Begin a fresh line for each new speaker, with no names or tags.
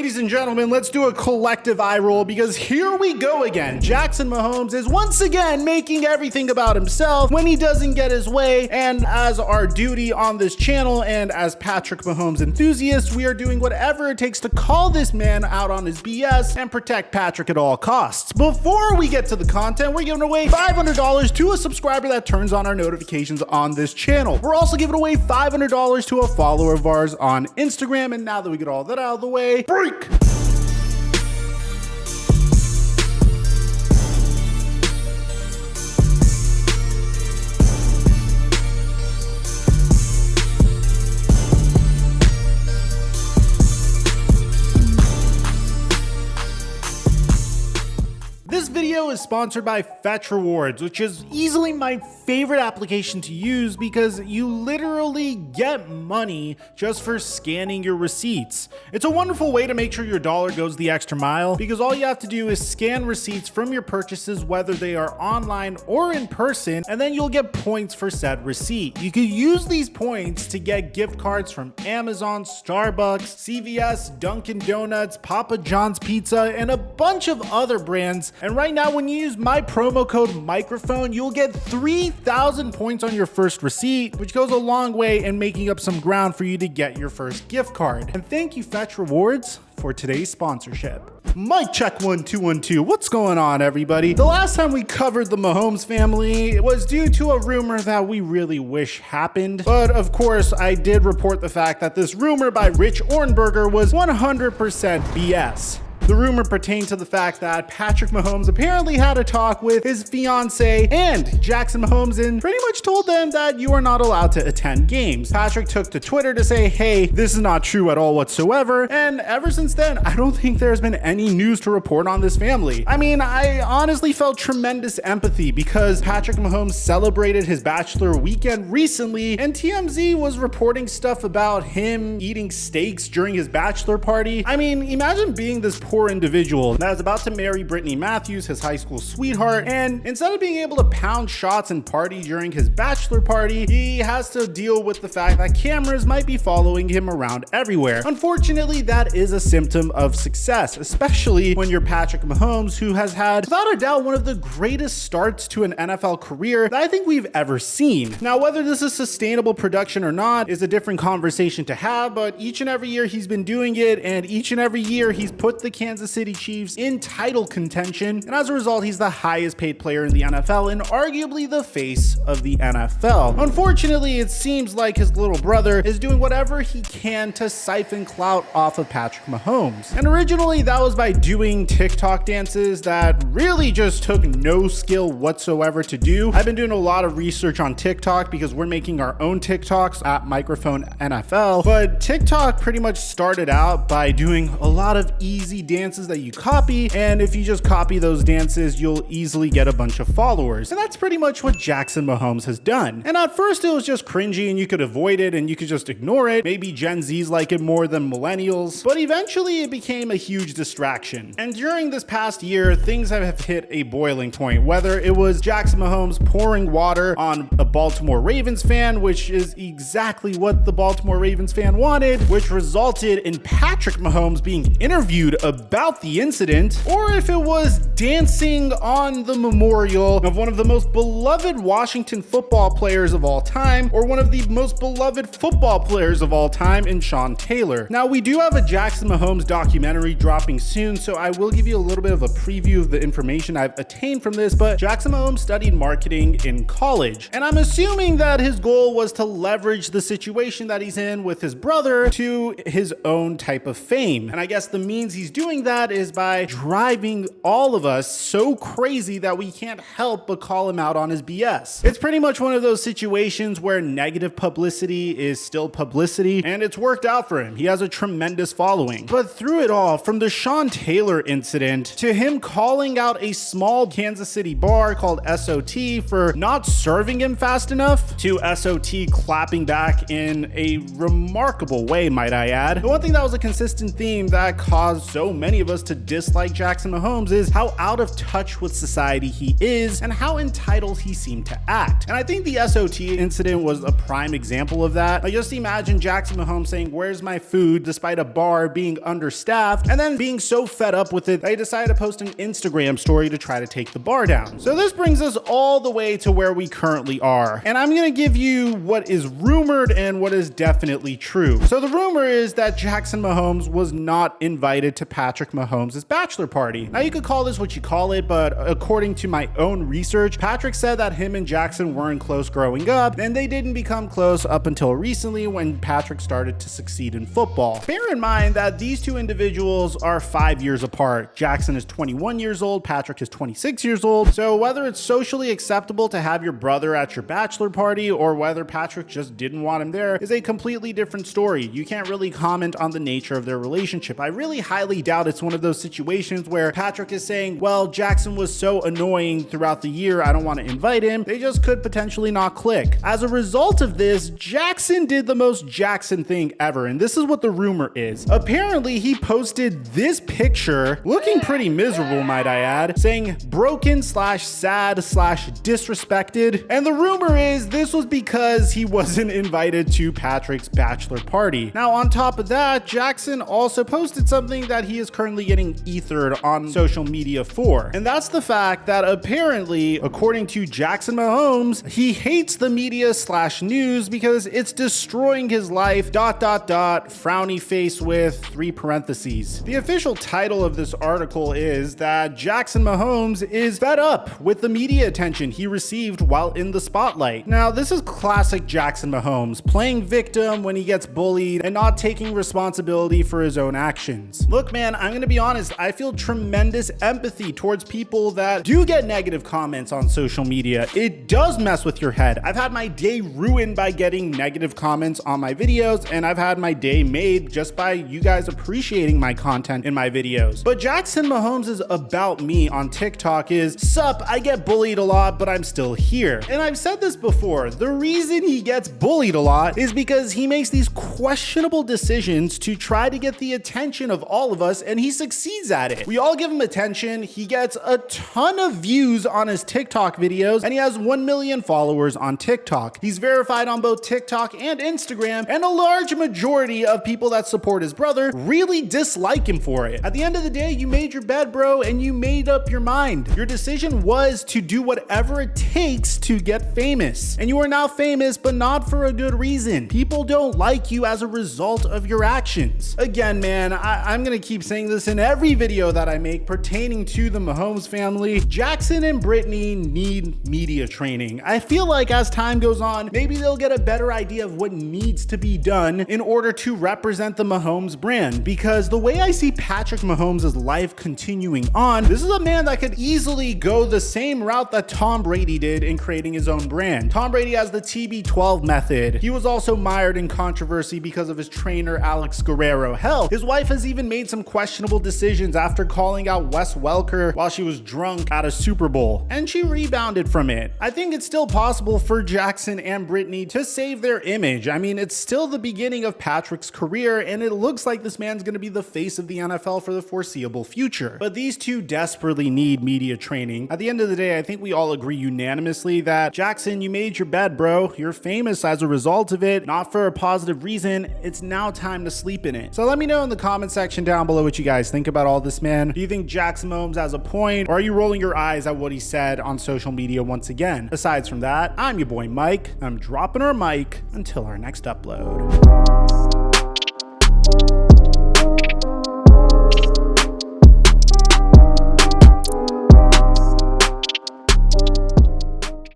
Ladies and gentlemen, let's do a collective eye roll because here we go again. Jackson Mahomes is once again making everything about himself when he doesn't get his way. And as our duty on this channel and as Patrick Mahomes enthusiasts, we are doing whatever it takes to call this man out on his BS and protect Patrick at all costs. Before we get to the content, we're giving away $500 to a subscriber that turns on our notifications on this channel. We're also giving away $500 to a follower of ours on Instagram. And now that we get all that out of the way, break! This video is sponsored by Fetch Rewards, which is easily my favorite application to use because you literally get money just for scanning your receipts. It's a wonderful way to make sure your dollar goes the extra mile because all you have to do is scan receipts from your purchases, whether they are online or in person, and then you'll get points for said receipt. You can use these points to get gift cards from Amazon, Starbucks, CVS, Dunkin' Donuts, Papa John's Pizza, and a bunch of other brands. And right now, when you use my promo code Mikerophone, you'll get 3,000 points on your first receipt, which goes a long way in making up some ground for you to get your first gift card. And thank you, Fetch Rewards, for today's sponsorship. Mic check 1 2 1 2. What's going on, everybody? The last time we covered the Mahomes family, it was due to a rumor that we really wish happened. But of course, I did report the fact that this rumor by Rich Ohrnberger was 100% BS. The rumor pertained to the fact that Patrick Mahomes apparently had a talk with his fiance and Jackson Mahomes and pretty much told them that you are not allowed to attend games. Patrick took to Twitter to say, hey, this is not true at all whatsoever. And ever since then, I don't think there's been any news to report on this family. I mean, I honestly felt tremendous empathy because Patrick Mahomes celebrated his Bachelor weekend recently and TMZ was reporting stuff about him eating steaks during his Bachelor party. I mean, imagine being this poor individual that is about to marry Brittany Matthews, his high school sweetheart, and instead of being able to pound shots and party during his Bachelor party, he has to deal with the fact that cameras might be following him around everywhere. Unfortunately, that is a symptom of success, especially when you're Patrick Mahomes, who has had, without a doubt, one of the greatest starts to an NFL career that I think we've ever seen. Now, whether this is sustainable production or not is a different conversation to have, but each and every year he's been doing it, and each and every year he's put the Kansas City Chiefs in title contention, and as a result, he's the highest paid player in the NFL and arguably the face of the NFL. Unfortunately, it seems like his little brother is doing whatever he can to siphon clout off of Patrick Mahomes. And originally, that was by doing TikTok dances that really just took no skill whatsoever to do. I've been doing a lot of research on TikTok because we're making our own TikToks at Microphone NFL, but TikTok pretty much started out by doing a lot of easy dances that you copy, and if you just copy those dances, you'll easily get a bunch of followers. And that's pretty much what Jackson Mahomes has done. And at first it was just cringy and you could avoid it and you could just ignore it. Maybe Gen Zs like it more than millennials, but eventually it became a huge distraction. And during this past year, things have hit a boiling point, whether it was Jackson Mahomes pouring water on a Baltimore Ravens fan, which is exactly what the Baltimore Ravens fan wanted, which resulted in Patrick Mahomes being interviewed about the incident, or if it was dancing on the memorial of one of the most beloved Washington football players of all time, or one of the most beloved football players of all time in Sean Taylor. Now, we do have a Jackson Mahomes documentary dropping soon, so I will give you a little bit of a preview of the information I've attained from this, but Jackson Mahomes studied marketing in college, and I'm assuming that his goal was to leverage the situation that he's in with his brother to his own type of fame. And I guess the means he's doing that is by driving all of us so crazy that we can't help but call him out on his BS. It's pretty much one of those situations where negative publicity is still publicity, and it's worked out for him. He has a tremendous following. But through it all, from the Sean Taylor incident to him calling out a small Kansas City bar called SOT for not serving him fast enough, to SOT clapping back in a remarkable way, might I add. The one thing that was a consistent theme that caused so many of us to dislike Jackson Mahomes is how out of touch with society he is and how entitled he seemed to act. And I think the SOT incident was a prime example of that. Like, just imagine Jackson Mahomes saying, "Where's my food?" despite a bar being understaffed, and then being so fed up with it, they decided to post an Instagram story to try to take the bar down. So this brings us all the way to where we currently are. And I'm gonna give you what is rumored and what is definitely true. So the rumor is that Jackson Mahomes was not invited to Patrick Mahomes' bachelor party. Now you could call this what you call it, but according to my own research, Patrick said that him and Jackson weren't close growing up, and they didn't become close up until recently when Patrick started to succeed in football. Bear in mind that these two individuals are 5 years apart. Jackson is 21 years old, Patrick is 26 years old. So whether it's socially acceptable to have your brother at your bachelor party or whether Patrick just didn't want him there is a completely different story. You can't really comment on the nature of their relationship. I really highly doubt it's one of those situations where Patrick is saying, well, Jackson was so annoying throughout the year, I don't want to invite him. They just could potentially not click. As a result of this, Jackson did the most Jackson thing ever, and this is what the rumor is. Apparently, he posted this picture, looking pretty miserable, might I add, saying broken / sad / disrespected. And the rumor is this was because he wasn't invited to Patrick's bachelor party. Now, on top of that, Jackson also posted something that he is currently getting ethered on social media for. And that's the fact that apparently, according to Jackson Mahomes, he hates the media / news because it's destroying his life, ... frowny face with 3 parentheses. The official title of this article is that Jackson Mahomes is fed up with the media attention he received while in the spotlight. Now, this is classic Jackson Mahomes, playing victim when he gets bullied and not taking responsibility for his own actions. Look, man, I'm gonna be honest, I feel tremendous empathy towards people that do get negative comments on social media. It does mess with your head. I've had my day ruined by getting negative comments on my videos, and I've had my day made just by you guys appreciating my content in my videos. But Jackson Mahomes' about me on TikTok is, sup, I get bullied a lot, but I'm still here. And I've said this before, the reason he gets bullied a lot is because he makes these questionable decisions to try to get the attention of all of us, and he succeeds at it. We all give him attention, he gets a ton of views on his TikTok videos, and he has 1 million followers on TikTok. He's verified on both TikTok and Instagram, and a large majority of people that support his brother really dislike him for it. At the end of the day, you made your bed, bro, and you made up your mind. Your decision was to do whatever it takes to get famous. And you are now famous, but not for a good reason. People don't like you as a result of your actions. Again, man, I'm gonna keep saying this in every video that I make pertaining to the Mahomes family. Jackson and Brittany need media training. I feel like as time goes on, maybe they'll get a better idea of what needs to be done in order to represent the Mahomes brand. Because the way I see Patrick Mahomes' life continuing on, this is a man that could easily go the same route that Tom Brady did in creating his own brand. Tom Brady has the TB12 method. He was also mired in controversy because of his trainer, Alex Guerrero. Hell, his wife has even made some questionable decisions after calling out Wes Welker while she was drunk at a Super Bowl, and she rebounded from it. I think it's still possible for Jackson and Brittany to save their image. I mean, it's still the beginning of Patrick's career, and it looks like this man's gonna be the face of the NFL for the foreseeable future. But these two desperately need media training. At the end of the day, I think we all agree unanimously that Jackson, you made your bed, bro. You're famous as a result of it, not for a positive reason. It's now time to sleep in it. So let me know in the comment section down below what you guys think about all this, man. Do you think Jackson Mahomes has a point, or are you rolling your eyes at what he said on social media once again? Aside from that, I'm your boy Mike. I'm dropping our mic until our next upload.